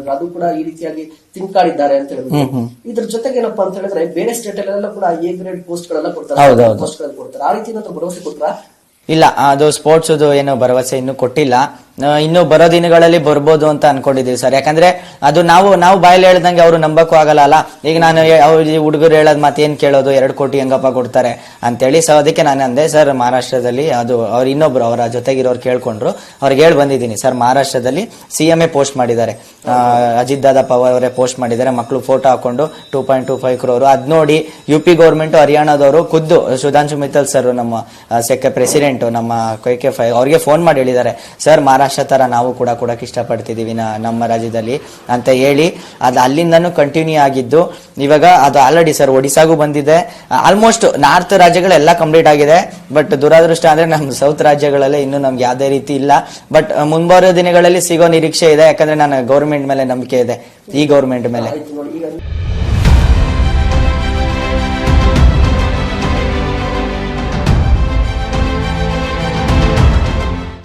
ಹೇಳಿದ್ರೆ ಅದು ಕೂಡ ಈ ರೀತಿಯಾಗಿ ತಿನ್ಕಾಡಿದ್ದಾರೆ ಅಂತ ಹೇಳಿದ್ರು. ಇದ್ರ ಜೊತೆಗೆ ಏನಪ್ಪಾ ಅಂತ ಹೇಳಿದ್ರೆ ಬೇರೆ ಸ್ಟೇಟ್ ಅಲ್ಲೆಲ್ಲ ಕೂಡ ಎ ಗ್ರೇಡ್ ಪೋಸ್ಟ್ ಗಳೆಲ್ಲ ಕೊಡ್ತಾರೆ, ಪೋಸ್ಟ್ ಗಳನ್ನು ಕೊಡ್ತಾರೆ. ಆ ರೀತಿ ಏನಾದ್ರು ಭರವಸೆ ಕೊಟ್ರಾ? ಇಲ್ಲ, ಅದು ಸ್ಪೋರ್ಟ್ಸ್ ಏನು ಭರವಸೆ ಇನ್ನು ಕೊಟ್ಟಿಲ್ಲ. ಇನ್ನು ಬರೋ ದಿನಗಳಲ್ಲಿ ಬರ್ಬೋದು ಅಂತ ಅನ್ಕೊಂಡಿದೀವಿ ಸರ್. ಯಾಕಂದ್ರೆ ಅದು ನಾವು ಬಾಯಲ್ಲಿ ಹೇಳ್ದಂಗೆ ಅವ್ರು ನಂಬಕ್ಕೂ ಆಗಲ್ಲ ಅಲ್ಲ. ಈಗ ನಾನು ಹುಡುಗರು ಹೇಳೋದ್ ಮತ್ತೇನ್ ಕೇಳೋದು, 2 ಕೋಟಿ ಹೆಂಗಪ್ಪ ಕೊಡ್ತಾರೆ ಅಂತೇಳಿ. ಸೊ ಅದಕ್ಕೆ ನಾನು ಅಂದೆ ಸರ್, ಮಹಾರಾಷ್ಟ್ರದಲ್ಲಿ ಅದು ಅವ್ರು ಇನ್ನೊಬ್ರು ಅವರ ಜೊತೆಗಿರೋರು ಕೇಳ್ಕೊಂಡ್ರು, ಅವ್ರಿಗೆ ಹೇಳಿ ಬಂದಿದ್ದೀನಿ ಸರ್, ಮಹಾರಾಷ್ಟ್ರದಲ್ಲಿ CMA ಪೋಸ್ಟ್ ಮಾಡಿದ್ದಾರೆ, ಅಜಿತ್ ದಾದಾ ಪವಾರ್ ಅವರೇ ಪೋಸ್ಟ್ ಮಾಡಿದ್ದಾರೆ, ಮಕ್ಕಳು ಫೋಟೋ ಹಾಕೊಂಡು 2.25 crore. ಅದ್ ನೋಡಿ UP ಗೌರ್ಮೆಂಟ್ ಹರಿಯಾಣದವರು ಖುದ್ದು ಸುಧಾಂಶು ಮಿತ್ತಲ್ ಸರ್, ನಮ್ಮ ಸೆಕ್ಕೆ ಪ್ರೆಸಿಡೆಂಟ್, ನಮ್ಮ KK5 ಅವ್ರಿಗೆ ಫೋನ್ ಮಾಡಿ ಹೇಳಿದ್ದಾರೆ, ಸರ್ ಮಹಾರಾಷ್ಟ್ರ ತರ ನಾವು ಕೂಡ ಕೊಡಕ್ಕೆ ಇಷ್ಟಪಡ್ತಿದೀವಿ ನಮ್ಮ ರಾಜ್ಯದಲ್ಲಿ ಅಂತ ಹೇಳಿ. ಅದು ಅಲ್ಲಿಂದನೂ ಕಂಟಿನ್ಯೂ ಆಗಿದ್ದು ಇವಾಗ ಅದು ಆಲ್ರೆಡಿ ಸರ್ ಒಡಿಸಾಗೂ ಬಂದಿದೆ. ಆಲ್ಮೋಸ್ಟ್ ನಾರ್ತ್ ರಾಜ್ಯಗಳೆಲ್ಲ ಕಂಪ್ಲೀಟ್ ಆಗಿದೆ. ಬಟ್ ದುರಾದೃಷ್ಟ ಅಂದ್ರೆ ನಮ್ಮ ಸೌತ್ ರಾಜ್ಯಗಳಲ್ಲೇ ಇನ್ನೂ ನಮ್ಗೆ ಯಾವುದೇ ರೀತಿ ಇಲ್ಲ. ಬಟ್ ಮುಂಬರುವ ದಿನಗಳಲ್ಲಿ ಸಿಗೋ ನಿರೀಕ್ಷೆ ಇದೆ, ಯಾಕಂದ್ರೆ ನಾನು ಗೌರ್ಮೆಂಟ್ ಮೇಲೆ ನಂಬಿಕೆ ಇದೆ, ಈ ಗೌರ್ಮೆಂಟ್ ಮೇಲೆ.